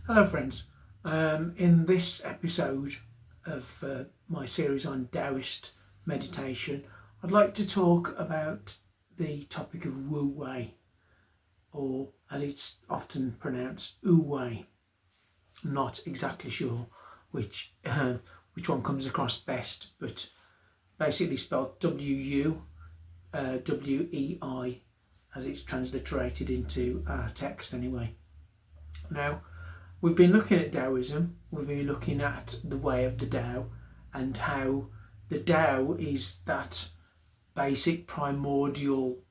Hello friends, in this episode of my series on Taoist meditation, I'd like to talk about the topic of Wu Wei, or as it's often pronounced, Wu Wei. I'm not exactly sure which one comes across best, but basically spelled W-U-W-E-I as it's transliterated into our text anyway. Now, we've been looking at Taoism, we've been looking at the way of the Tao and how the Tao is that basic primordial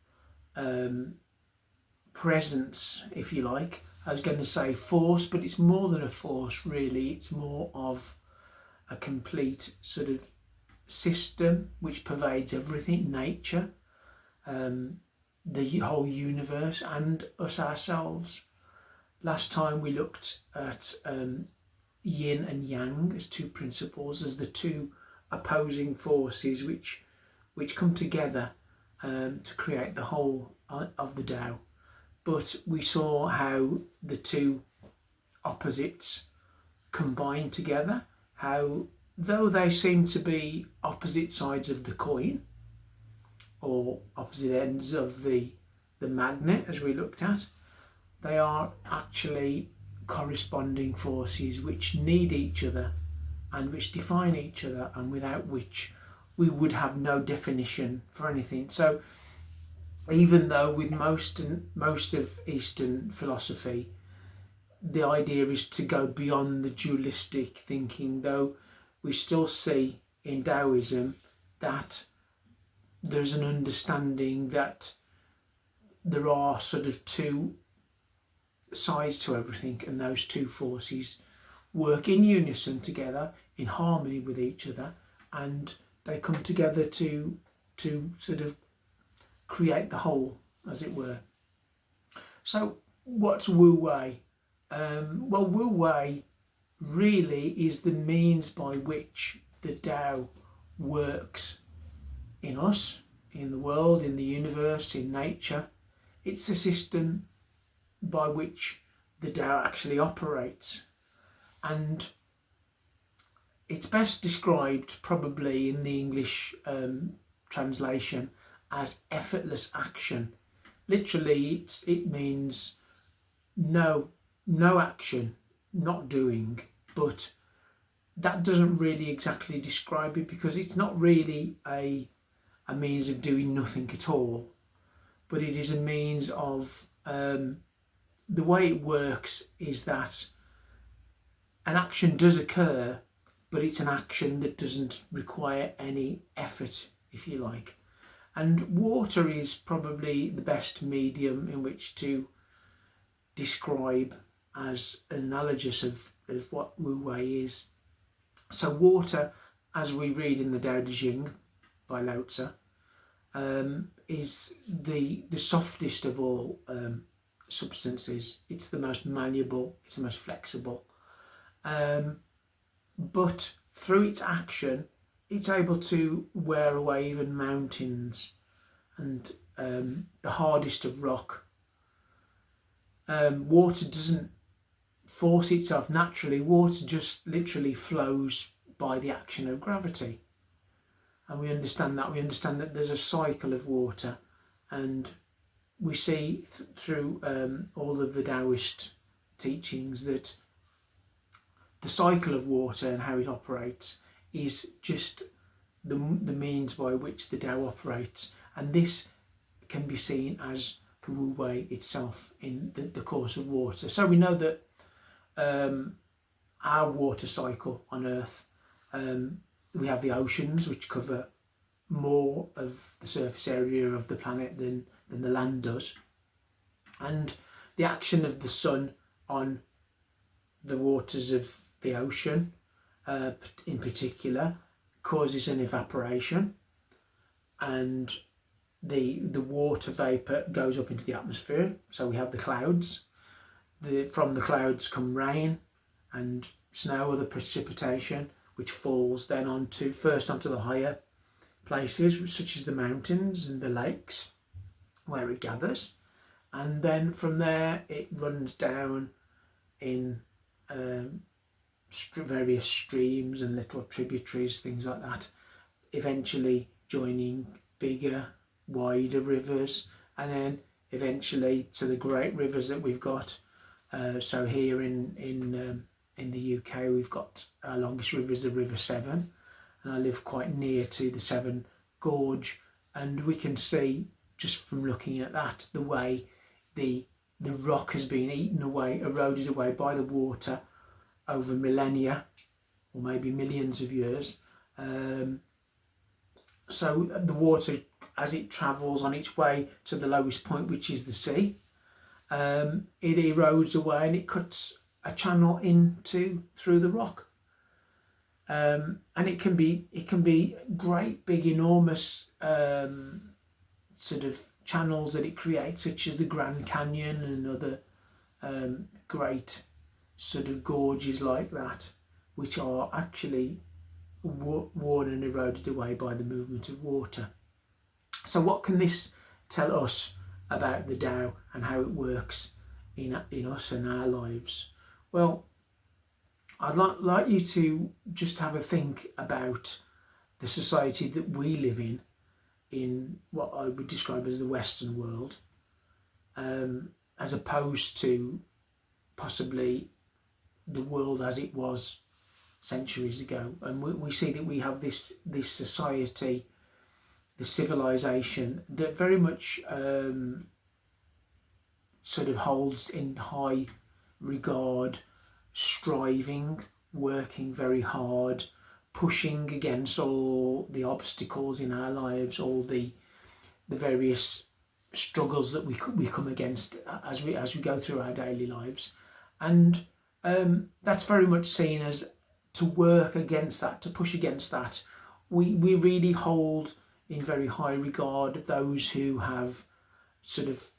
presence, if you like. I was going to say force, but it's more than a force really, it's more of a complete sort of system which pervades everything, nature, the whole universe and us ourselves. Last time we looked at yin and yang as two principles, as the two opposing forces which come together to create the whole of the Tao. But we saw how the two opposites combine together, how though they seem to be opposite sides of the coin or opposite ends of the magnet, as we looked at, they are actually corresponding forces which need each other and which define each other, and without which we would have no definition for anything. So even though with most of Eastern philosophy the idea is to go beyond the dualistic thinking, though we still see in Taoism that there's an understanding that there are sort of two sides to everything, and those two forces work in unison together, in harmony with each other, and they come together to sort of create the whole, as it were. So what's Wu Wei? Well, Wu Wei really is the means by which the Tao works in us, in the world, in the universe, in nature. It's a system by which the Tao actually operates, and it's best described probably in the English translation as effortless action. Literally it means no action, not doing, but that doesn't really exactly describe it, because it's not really a means of doing nothing at all, but it is a means of the way it works is that an action does occur, but it's an action that doesn't require any effort, if you like. And water is probably the best medium in which to describe as analogous of what Wu Wei is. So water, as we read in the Tao Te Ching by Lao Tzu, is the softest of all substances. It's the most malleable, it's the most flexible, but through its action it's able to wear away even mountains and the hardest of rock. Water doesn't force itself naturally, water just literally flows by the action of gravity, and we understand that there's a cycle of water, and we see through all of the Taoist teachings that the cycle of water and how it operates is just the means by which the Tao operates, and this can be seen as the Wu Wei itself in the course of water. So we know that our water cycle on Earth, we have the oceans, which cover more of the surface area of the planet than the land does, and the action of the sun on the waters of the ocean in particular causes an evaporation, and the water vapour goes up into the atmosphere. So we have the clouds. From the clouds come rain and snow, other precipitation, which falls then first onto the higher places, such as the mountains and the lakes, where it gathers, and then from there it runs down in various streams and little tributaries, things like that, eventually joining bigger, wider rivers, and then eventually to the great rivers that we've got. So here in the UK, we've got our longest river is the River Severn, and I live quite near to the Severn Gorge, and we can see just from looking at that the way the rock has been eaten away, eroded away by the water over millennia or maybe millions of years. So the water, as it travels on its way to the lowest point, which is the sea, it erodes away and it cuts a channel through the rock. And it can be great, big, enormous sort of channels that it creates, such as the Grand Canyon and other great sort of gorges like that, which are actually worn and eroded away by the movement of water. So what can this tell us about the Tao and how it works in us and our lives? Well, I'd like you to just have a think about the society that we live in what I would describe as the Western world, as opposed to possibly the world as it was centuries ago. And we see that we have this society, the civilization that very much sort of holds in high regard, striving, working very hard, pushing against all the obstacles in our lives, all the various struggles that we come against as we go through our daily lives. And that's very much seen as to work against that, to push against that. We really hold in very high regard those who have sort of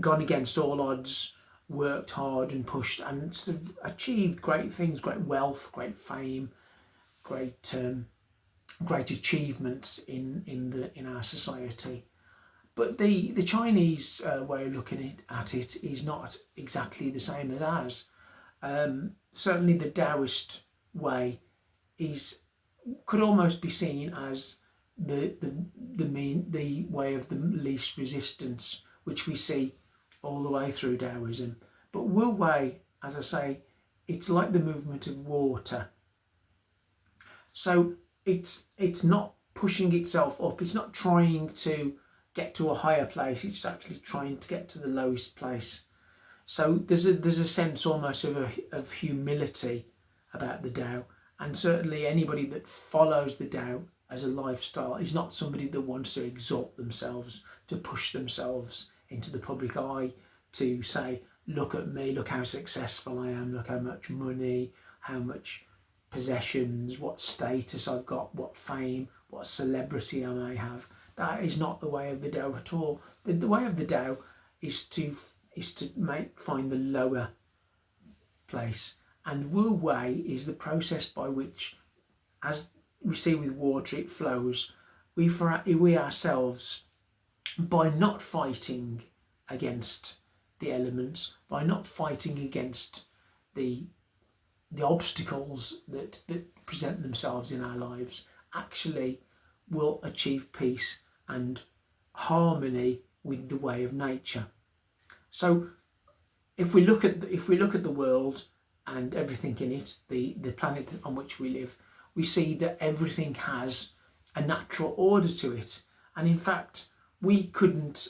gone against all odds, worked hard and pushed and sort of achieved great things, great wealth, great fame, great achievements in our society. But the Chinese way of looking at it is not exactly the same as ours. Certainly the Taoist way could almost be seen as the way of the least resistance, which we see all the way through Taoism. But Wu Wei, as I say, it's like the movement of water. So it's not pushing itself up, it's not trying to get to a higher place, it's actually trying to get to the lowest place. So there's a sense almost of humility about the Tao, and certainly anybody that follows the Tao as a lifestyle is not somebody that wants to exalt themselves, to push themselves into the public eye, to say, look at me, look how successful I am, look how much money, how much possessions, what status I've got, what fame, what celebrity I may have. That is not the way of the Tao at all. The way of the Tao is to find the lower place. And Wu Wei is the process by which, as we see with water, it flows. We ourselves, by not fighting against the elements, by not fighting against the obstacles that present themselves in our lives, actually will achieve peace and harmony with the way of nature. So if we look at the world and everything in it, the planet on which we live, we see that everything has a natural order to it. And in fact, we couldn't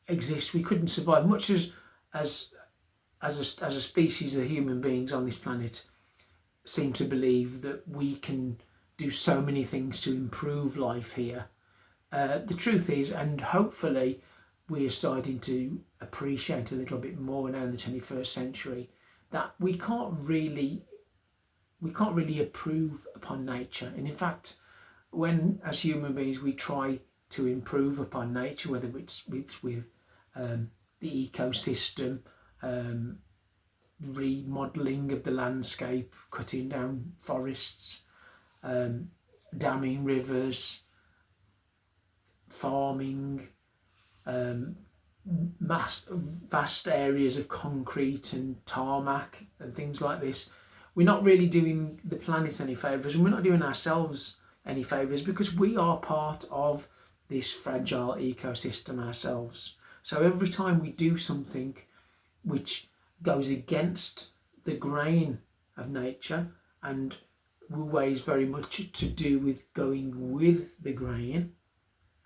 exist, we couldn't survive, much as a species of human beings on this planet seem to believe that we can do so many things to improve life here. The truth is, and hopefully we are starting to appreciate a little bit more now in the 21st century, that we can't really improve upon nature. And in fact, when as human beings we try to improve upon nature, whether it's with the ecosystem, remodelling of the landscape, cutting down forests, damming rivers, farming, vast areas of concrete and tarmac and things like this, we're not really doing the planet any favours, and we're not doing ourselves any favours, because we are part of this fragile ecosystem ourselves. So every time we do something which goes against the grain of nature, and Wu Wei is very much to do with going with the grain,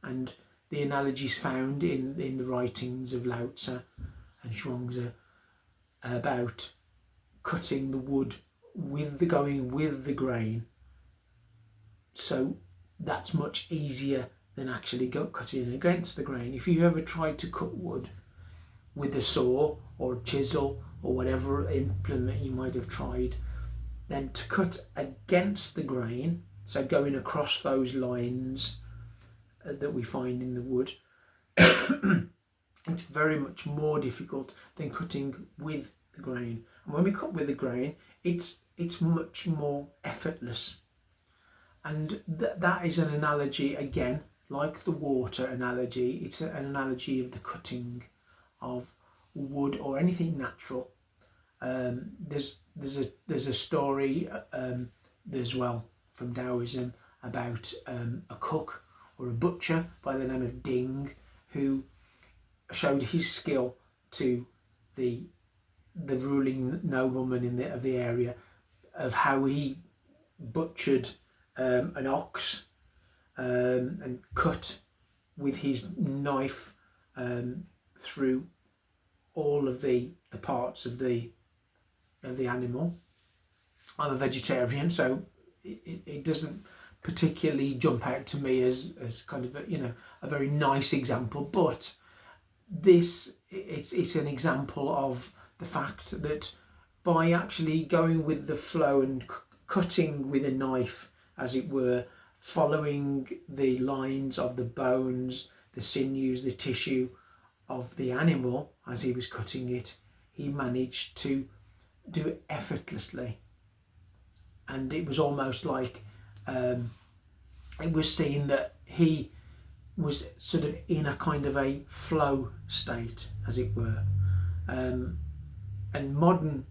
and the analogies found in the writings of Lao Tzu and Zhuangzi about cutting the wood going with the grain. So that's much easier than actually cutting against the grain. If you've ever tried to cut wood with a saw or a chisel or whatever implement you might have tried, then to cut against the grain, so going across those lines that we find in the wood, it's very much more difficult than cutting with the grain. And when we cut with the grain, it's much more effortless. And that is an analogy, again, like the water analogy. It's an analogy of the cutting of wood or anything natural. There's a story as well from Taoism about a cook or a butcher by the name of Ding, who showed his skill to the ruling nobleman of the area, of how he butchered an ox and cut with his knife through all of the parts of the animal. I'm a vegetarian, so it doesn't particularly jump out to me as kind of a very nice example, but it's an example of the fact that by actually going with the flow and cutting with a knife, as it were, following the lines of the bones, the sinews, the tissue of the animal as he was cutting it, he managed to do it effortlessly. And it was almost like it was seen that he was sort of in a kind of a flow state, as it were. And modern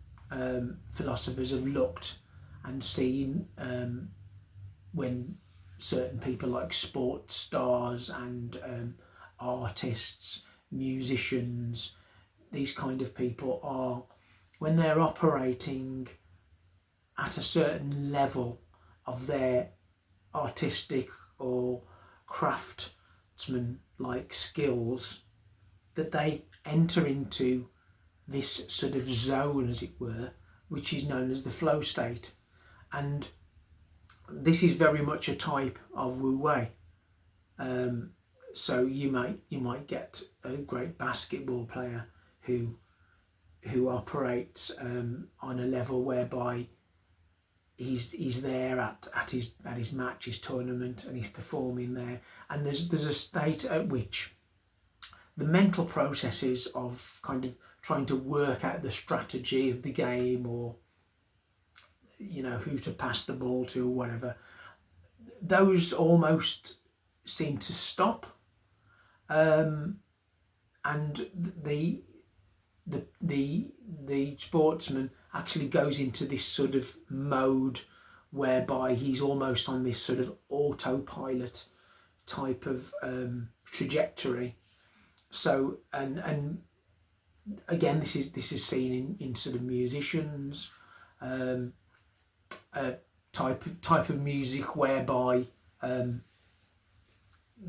philosophers have looked and seen when certain people like sports stars and artists, musicians, these kind of people are, when they're operating at a certain level of their artistic or craftsman-like skills, that they enter into this sort of zone, as it were, which is known as the flow state. And this is very much a type of Wu Wei. So you might get a great basketball player who operates on a level whereby he's there at his match, his tournament, and he's performing there. And there's a state at which the mental processes of kind of trying to work out the strategy of the game, or who to pass the ball to or whatever, those almost seem to stop, and the sportsman actually goes into this sort of mode whereby he's almost on this sort of autopilot type of trajectory. So and again, this is seen in sort of musicians, a type of music whereby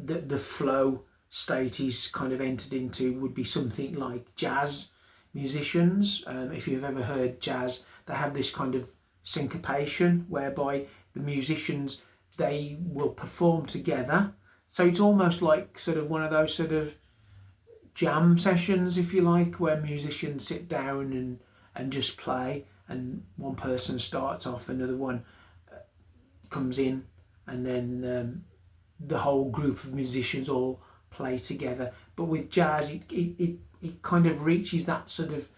the flow state is kind of entered into would be something like jazz musicians. If you've ever heard jazz, they have this kind of syncopation whereby the musicians, they will perform together. So it's almost like sort of one of those sort of jam sessions, if you like, where musicians sit down and just play, and one person starts off, another one comes in, and then the whole group of musicians all play together. But with jazz, it kind of reaches that sort of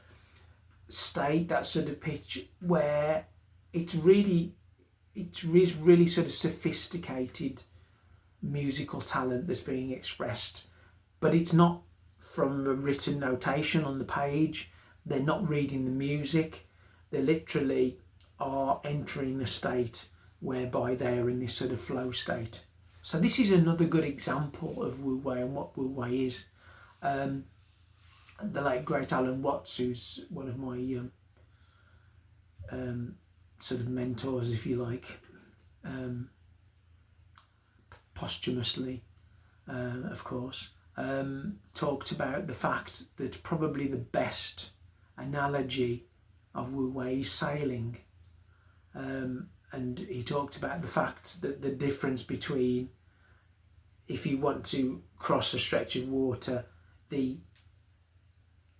state, that sort of pitch, where it's really sort of sophisticated musical talent that's being expressed, but it's not from a written notation on the page. They're not reading the music. They literally are entering a state whereby they are in this sort of flow state. So this is another good example of Wu Wei and what Wu Wei is. The late great Alan Watts, who's one of my sort of mentors, if you like, posthumously, of course, talked about the fact that probably the best analogy of Wu Wei is sailing. And he talked about the fact that the difference between, if you want to cross a stretch of water, the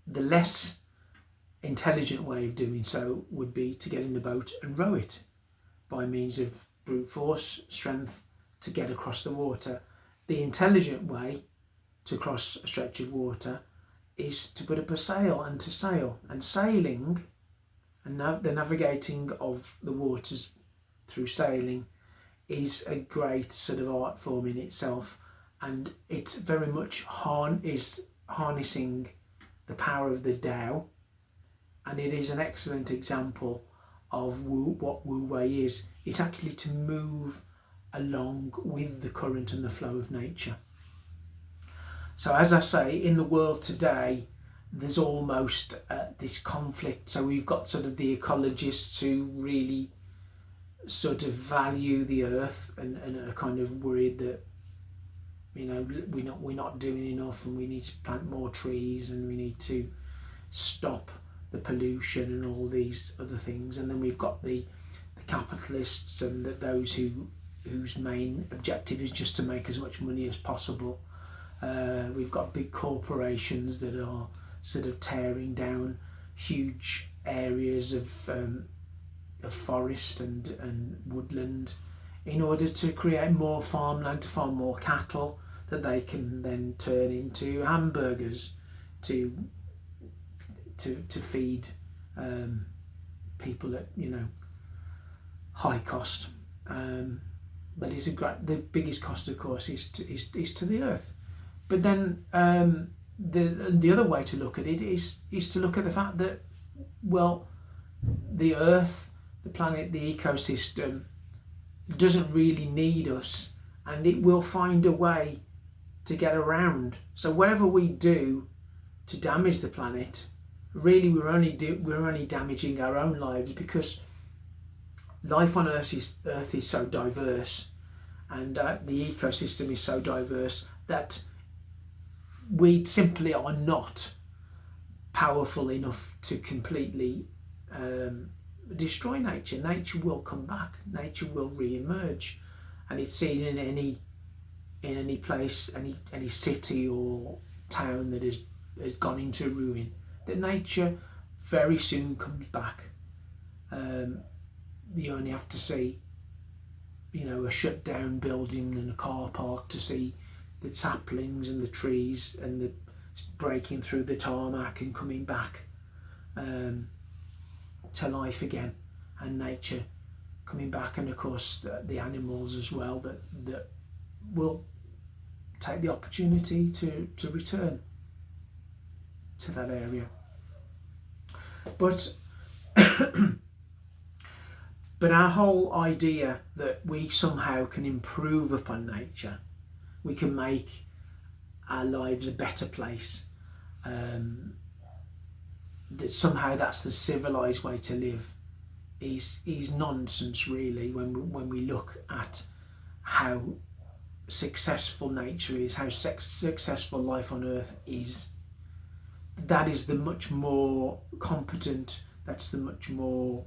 less intelligent way of doing so would be to get in the boat and row it by means of brute force, strength, to get across the water. The intelligent way to cross a stretch of water is to put up a sail and to sail. And sailing, and the navigating of the waters through sailing, is a great sort of art form in itself, and it's very much harnessing the power of the Tao, and it is an excellent example of what Wu Wei is. It's actually to move along with the current and the flow of nature. So as I say, in the world today, there's almost this conflict. So we've got sort of the ecologists who really sort of value the earth and are kind of worried that, you know, we're not doing enough, and we need to plant more trees, and we need to stop the pollution and all these other things. And then we've got the capitalists and those whose main objective is just to make as much money as possible. We've got big corporations that are sort of tearing down huge areas of forest and woodland in order to create more farmland, to farm more cattle that they can then turn into hamburgers to feed people at, you know, high cost. But it's the biggest cost, of course, is to the earth. But then the other way to look at it is to look at the fact that, well, the earth, the planet, the ecosystem doesn't really need us, and it will find a way to get around. So whatever we do to damage the planet, really we're only damaging our own lives, because life on Earth is so diverse, and the ecosystem is so diverse that we simply are not powerful enough to completely destroy nature. Nature will come back. Nature will re-emerge, and it's seen in any place, any city or town that has gone into ruin, that nature very soon comes back. You only have to see, you know, a shut down building and a car park to see the saplings and the trees and the breaking through the tarmac and coming back to life again, and nature coming back, and of course the animals as well that will take the opportunity to return to that area. But but our whole idea that we somehow can improve upon nature, we can make our lives a better place, that somehow that's the civilized way to live, is nonsense, really, when we look at how successful nature is, how successful life on Earth is. That is the much more competent, that's the much more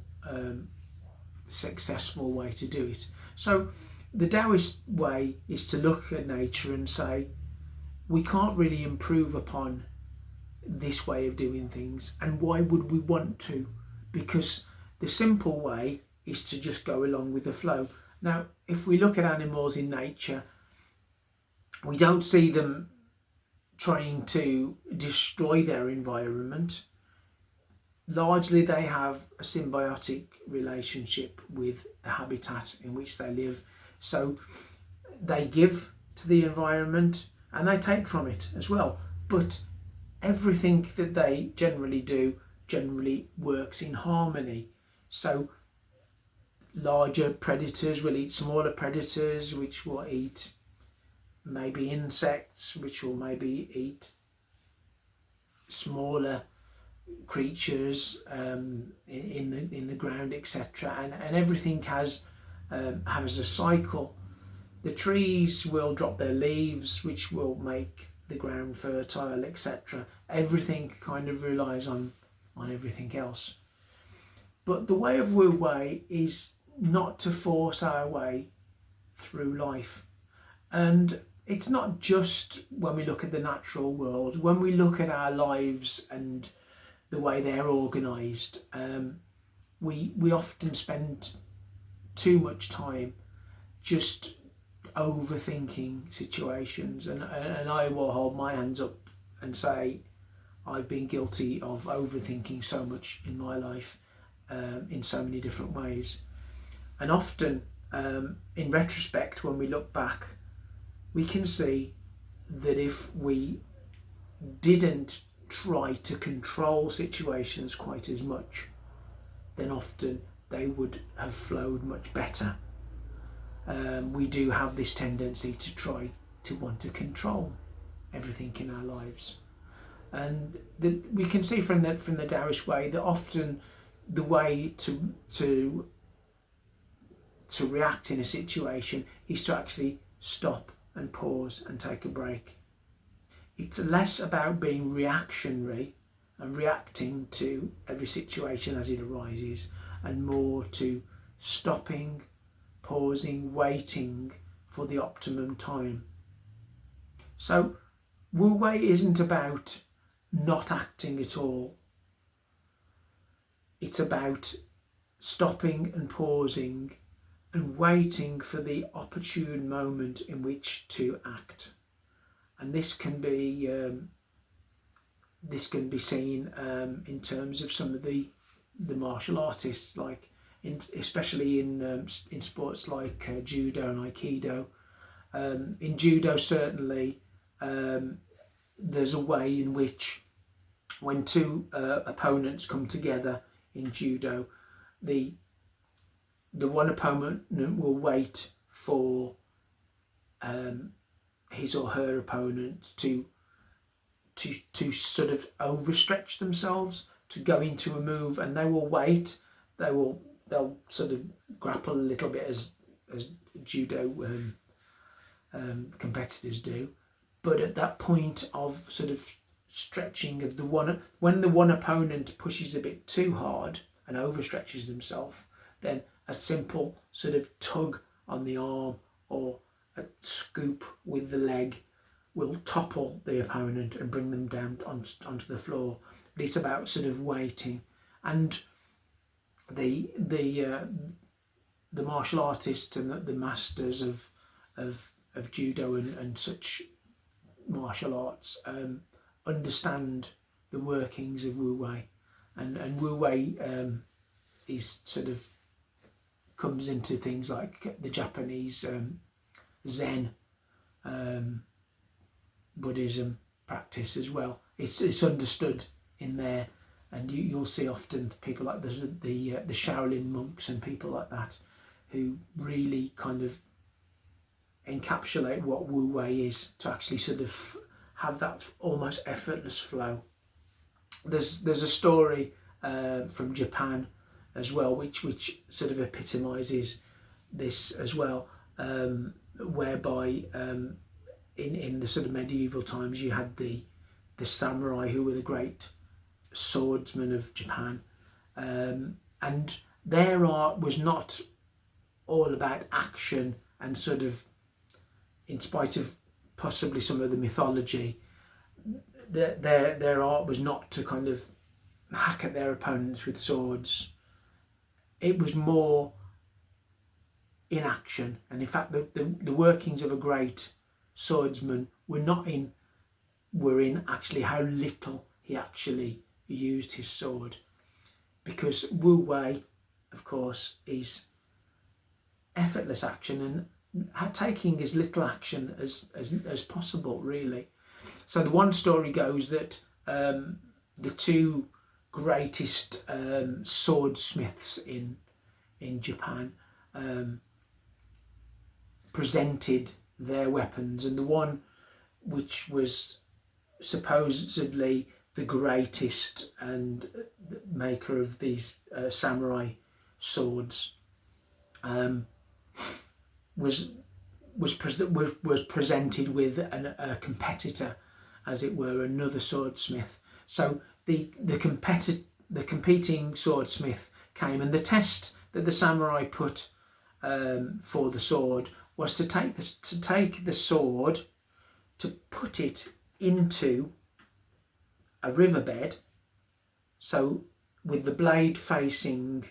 successful way to do it. So the Taoist way is to look at nature and say, we can't really improve upon this way of doing things, and why would we want to? Because the simple way is to just go along with the flow. Now, if we look at animals in nature, we don't see them trying to destroy their environment. Largely they have a symbiotic relationship with the habitat in which they live. So they give to the environment and they take from it as well. But everything that they generally do generally works in harmony. So larger predators will eat smaller predators, which will eat maybe insects, which will maybe eat smaller creatures in the ground, etc. And everything has a cycle. The trees will drop their leaves, which will make the ground fertile, etc. Everything kind of relies on everything else. But the way of Wu Wei is not to force our way through life. And it's not just when we look at the natural world, when we look at our lives and the way they're organised, we often spend too much time just overthinking situations, and I will hold my hands up and say I've been guilty of overthinking so much in my life, in so many different ways. And often, in retrospect, when we look back, we can see that if we didn't try to control situations quite as much, then often they would have flowed much better. We do have this tendency to try to want to control everything in our lives, and we can see from the Taoist way that often the way to react in a situation is to actually stop and pause and take a break. It's less about being reactionary and reacting to every situation as it arises, and more to stopping, pausing, waiting for the optimum time. So Wu Wei isn't about not acting at all. It's about stopping and pausing and waiting for the opportune moment in which to act. And this can be seen in terms of some of the martial artists, like especially in sports like judo and aikido. In judo, certainly, there's a way in which, when two opponents come together in judo, the one opponent will wait for his or her opponent to sort of overstretch themselves, to go into a move, and they will wait. They'll sort of grapple a little bit as judo competitors do, but at that point of sort of stretching of when the one opponent pushes a bit too hard and overstretches themselves, then a simple sort of tug on the arm or a scoop with the leg will topple the opponent and bring them down onto the floor. But it's about sort of waiting. And the martial artists and the masters of judo and such martial arts understand the workings of Wu Wei, and Wu Wei is sort of comes into things like the Japanese Zen, Buddhism practice as well. It's understood in there, and you'll see often people like the Shaolin monks and people like that who really kind of encapsulate what Wu Wei is, to actually sort of have that almost effortless flow. There's a story from Japan as well, which sort of epitomises this as well, whereby in the sort of medieval times you had the samurai, who were the great swordsmen of Japan, and their art was not all about action, and sort of, in spite of possibly some of the mythology, their art was not to kind of hack at their opponents with swords. It was more in action, and in fact the workings of a great swordsman were in actually how little he actually used his sword, because Wu Wei, of course, is effortless action and taking as little action as possible, really. So the one story goes that the two greatest swordsmiths in Japan presented their weapons, and the one which was supposedly the greatest and maker of these samurai swords was presented with a competitor, as it were, another swordsmith. So the competing swordsmith came, and the test that the samurai put for the sword was to take the sword, to put it into a riverbed, so with the blade facing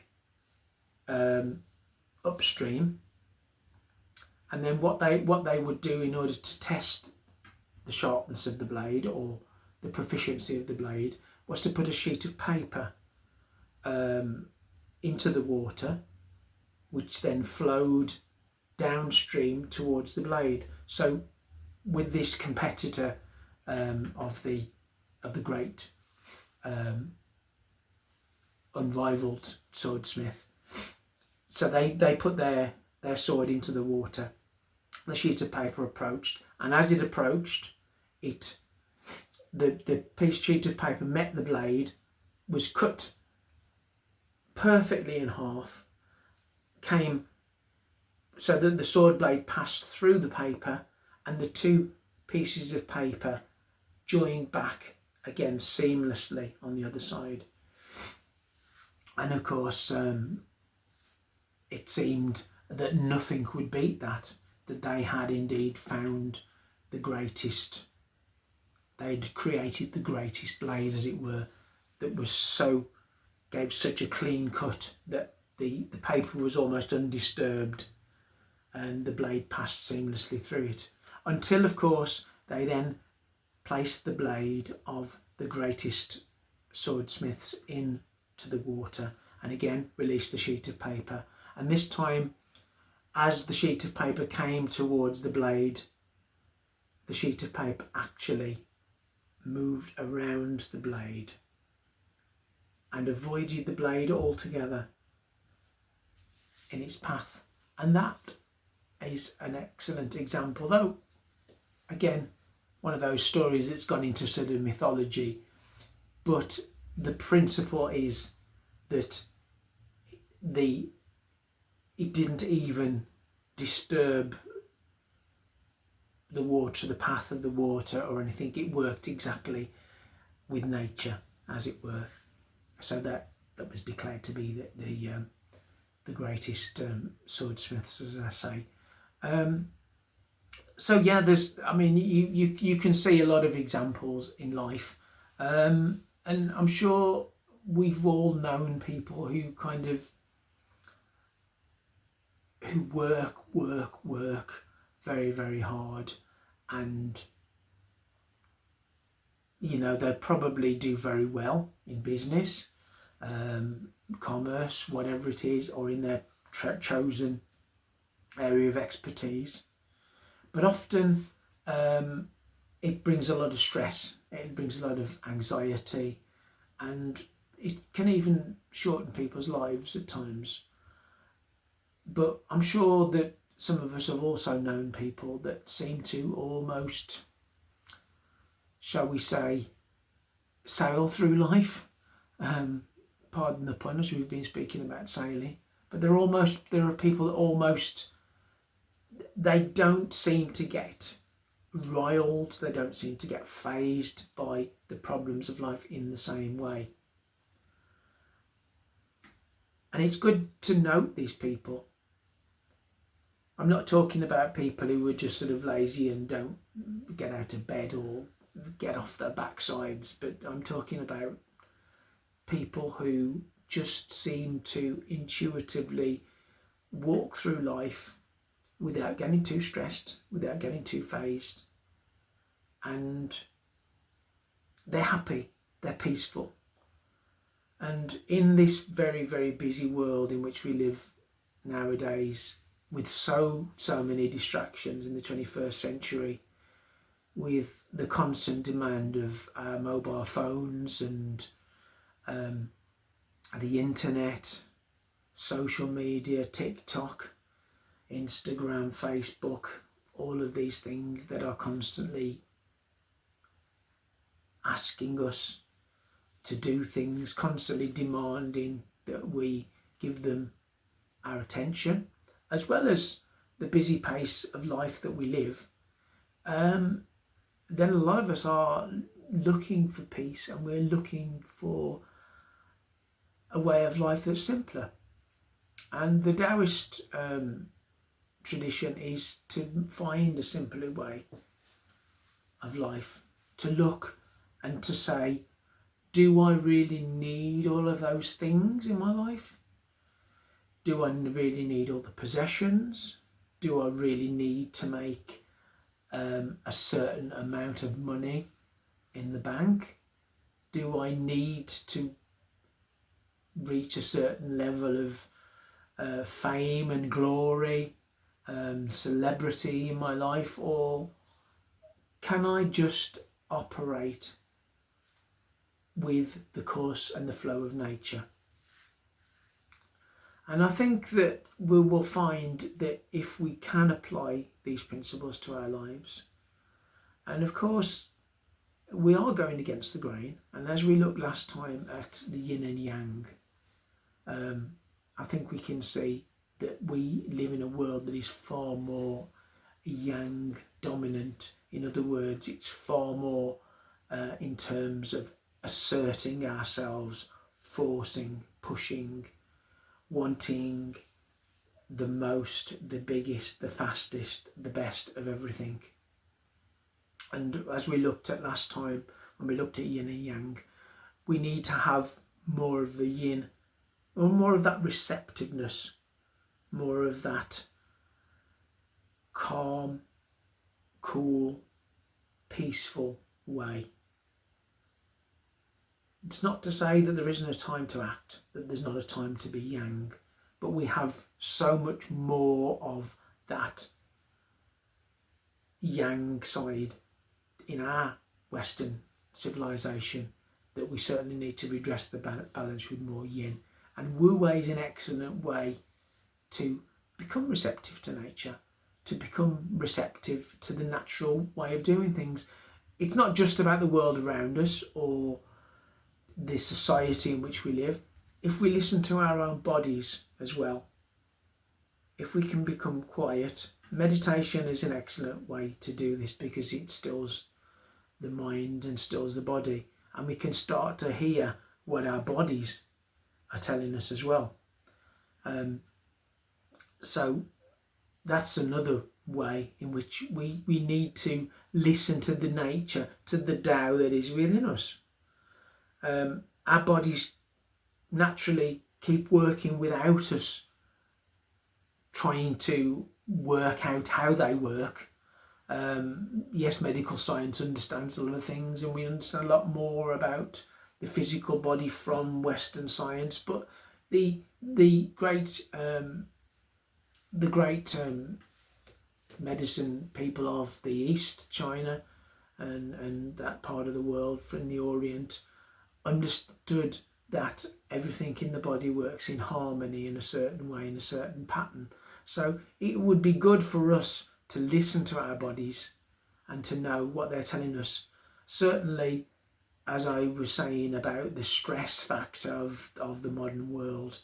upstream, and then what they would do in order to test the sharpness of the blade or the proficiency of the blade was to put a sheet of paper into the water, which then flowed downstream towards the blade. So with this competitor of the great unrivaled swordsmith, so they put their sword into the water. The sheet of paper approached, and as it approached, the sheet of paper met the blade, was cut perfectly in half, came so that the sword blade passed through the paper, and the two pieces of paper joined back again seamlessly on the other side. And of course, it seemed that nothing would beat that they had indeed found the greatest, they'd created the greatest blade, as it were, that gave such a clean cut that the paper was almost undisturbed and the blade passed seamlessly through it. Until, of course, they then placed the blade of the greatest swordsmiths into the water and again released the sheet of paper. And this time, as the sheet of paper came towards the blade, the sheet of paper actually moved around the blade and avoided the blade altogether in its path. And that is an excellent example, though again one of those stories that's gone into sort of mythology, but the principle is that it didn't even disturb the water, the path of the water or anything. It worked exactly with nature, as it were. So that was declared to be the greatest swordsmiths, as I say. So yeah, you can see a lot of examples in life, and I'm sure we've all known people who work very, very hard, and they probably do very well in business, commerce, whatever it is, or in their chosen area of expertise. But often it brings a lot of stress, it brings a lot of anxiety, and it can even shorten people's lives at times. But I'm sure that some of us have also known people that seem to almost, shall we say, sail through life. Pardon the pun, as we've been speaking about sailing. But there are people that almost, they don't seem to get riled, they don't seem to get fazed by the problems of life in the same way. And it's good to note these people. I'm not talking about people who are just sort of lazy and don't get out of bed or get off their backsides, but I'm talking about people who just seem to intuitively walk through life without getting too stressed, without getting too fazed, and they're happy, they're peaceful. And in this very, very busy world in which we live nowadays, with so many distractions in the 21st century, with the constant demand of mobile phones and the internet, social media, TikTok, Instagram, Facebook, all of these things that are constantly asking us to do things, constantly demanding that we give them our attention, as well as the busy pace of life that we live, then a lot of us are looking for peace, and we're looking for a way of life that's simpler. And the Taoist tradition is to find a simpler way of life, to look and to say, do I really need all of those things in my life? Do I really need all the possessions? Do I really need to make a certain amount of money in the bank? Do I need to reach a certain level of fame and glory, celebrity in my life? Or can I just operate with the course and the flow of nature? And I think that we will find that if we can apply these principles to our lives, and of course we are going against the grain, and as we looked last time at the yin and yang, I think we can see that we live in a world that is far more yang dominant. In other words, it's far more in terms of asserting ourselves, forcing, pushing, wanting the most, the biggest, the fastest, the best of everything. And as we looked at last time, when we looked at yin and yang, we need to have more of the yin, or more of that receptiveness, more of that calm, cool, peaceful way. It's not to say that there isn't a time to act, that there's not a time to be yang, but we have so much more of that yang side in our Western civilization that we certainly need to redress the balance with more yin. And Wu Wei is an excellent way to become receptive to nature, to become receptive to the natural way of doing things. It's not just about the world around us or the society in which we live. If we listen to our own bodies as well, if we can become quiet, meditation is an excellent way to do this, because it stills the mind and stills the body, and we can start to hear what our bodies are telling us as well. So that's another way in which we need to listen to the nature, to the Tao that is within us. Our bodies naturally keep working without us trying to work out how they work. Yes, medical science understands a lot of things, and we understand a lot more about the physical body from Western science, but the great medicine people of the East, China, and that part of the world from the Orient, understood that everything in the body works in harmony in a certain way, in a certain pattern. So it would be good for us to listen to our bodies and to know what they're telling us. Certainly, as I was saying about the stress factor of the modern world,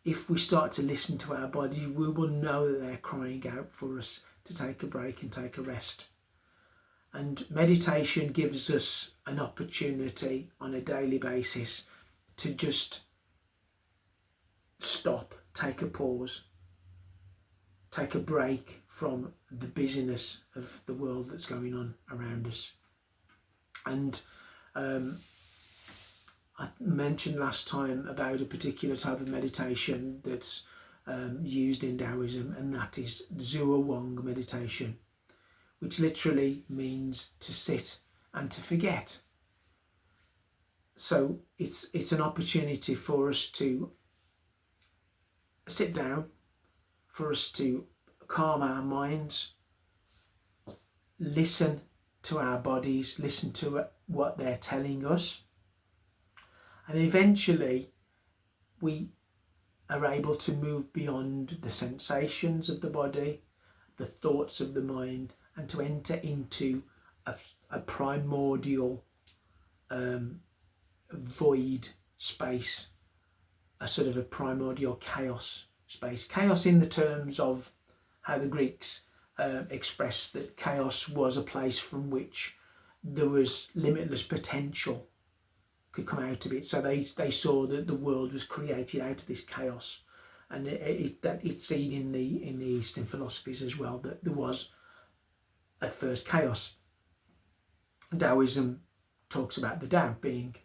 if we start to listen to our bodies, we will know that they're crying out for us to take a break and take a rest. And meditation gives us an opportunity on a daily basis to just stop, take a pause, take a break from the busyness of the world that's going on around us. And I mentioned last time about a particular type of meditation that's used in Taoism, and that is Zhuo Wang meditation, which literally means to sit and to forget. So it's an opportunity for us to sit down, for us to calm our minds, listen to our bodies, listen to what they're telling us, and eventually we are able to move beyond the sensations of the body, the thoughts of the mind, and to enter into a primordial void space, a sort of a primordial chaos space. Chaos in the terms of how the Greeks expressed that chaos was a place from which there was limitless potential could come out of it. So they saw that the world was created out of this chaos, and it's seen in the Eastern philosophies as well, that there was at first chaos. Taoism talks about the Tao being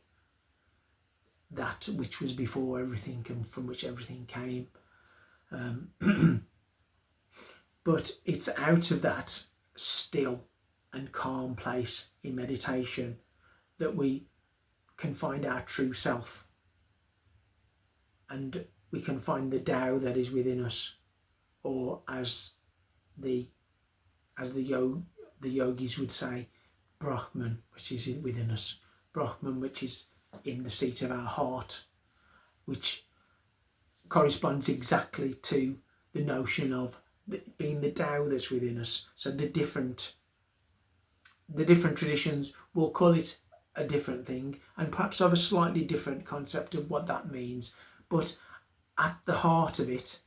that which was before everything and from which everything came. But it's out of that still and calm place in meditation that we can find our true self, and we can find the Tao that is within us, or as the yogis would say, Brahman, which is within us. Brahman, which is in the seat of our heart, which corresponds exactly to the notion of being the Tao that's within us. So the different traditions will call it a different thing, and perhaps have a slightly different concept of what that means. But at the heart of it,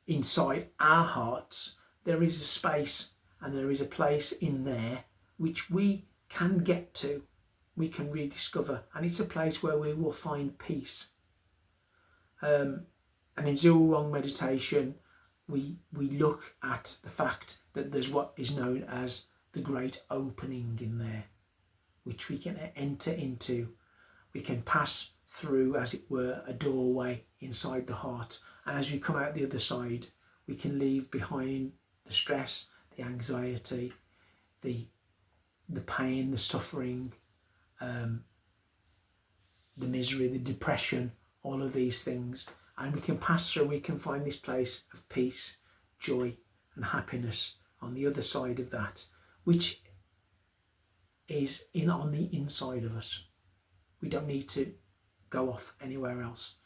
inside our hearts, there is a space and there is a place in there which we can get to, we can rediscover, and it's a place where we will find peace. And in Wu Wei meditation, we look at the fact that there's what is known as the great opening in there, which we can enter into. We can pass through, as it were, a doorway inside the heart, and as we come out the other side, we can leave behind the stress, the anxiety, the pain, the suffering, the misery, the depression, all of these things, and we can pass through. We can find this place of peace, joy and happiness on the other side of that, which is on the inside of us. We don't need to go off anywhere else.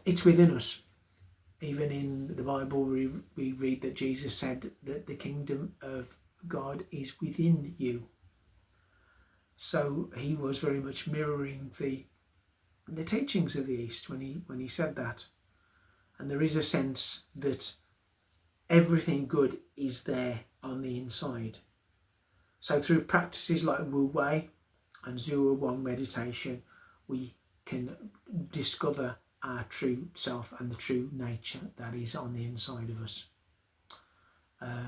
It's within us. Even in the Bible, we read that Jesus said that the kingdom of God is within you. So he was very much mirroring the teachings of the East when he said that. And there is a sense that everything good is there on the inside. So through practices like Wu Wei and Wu Wei meditation, we can discover our true self and the true nature that is on the inside of us. I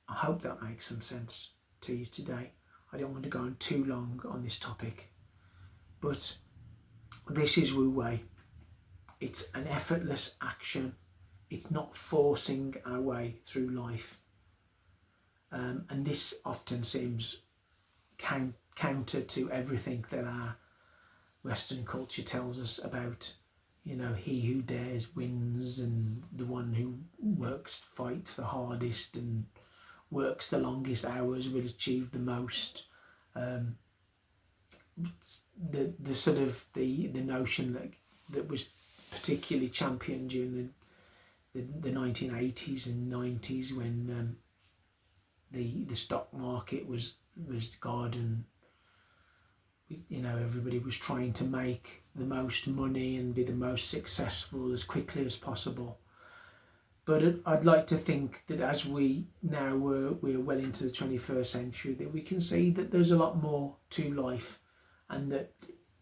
hope that makes some sense to you today. I don't want to go on too long on this topic, but this is Wu Wei. It's an effortless action. It's not forcing our way through life. And this often seems counter to everything that our Western culture tells us about, he who dares wins, and the one who fights the hardest and works the longest hours will achieve the most. The sort of the notion that was particularly championed during the 1980s and 90s when the stock market was God, and everybody was trying to make the most money and be the most successful as quickly as possible. But I'd like to think that as we're well into the 21st century, that we can see that there's a lot more to life, and that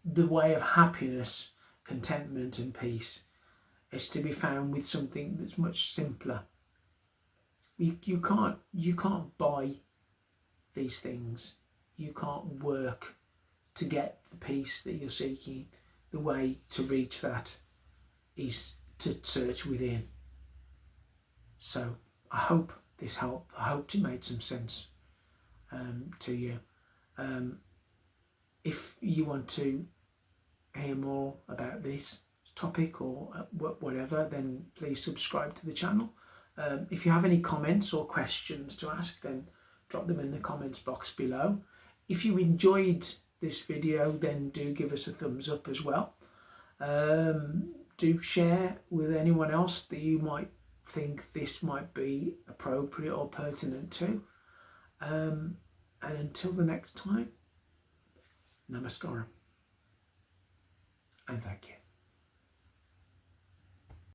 the way of happiness, contentment and peace is to be found with something that's much simpler. You can't buy these things. You can't work to get the peace that you're seeking. The way to reach that is to search within. So I hope this helped. I hope it made some sense to you. If you want to hear more about this topic or whatever, then please subscribe to the channel. If you have any comments or questions to ask, then drop them in the comments box below. If you enjoyed this video, then do give us a thumbs up as well. Do share with anyone else that you might think this might be appropriate or pertinent to. And until the next time, namaskaram and thank you.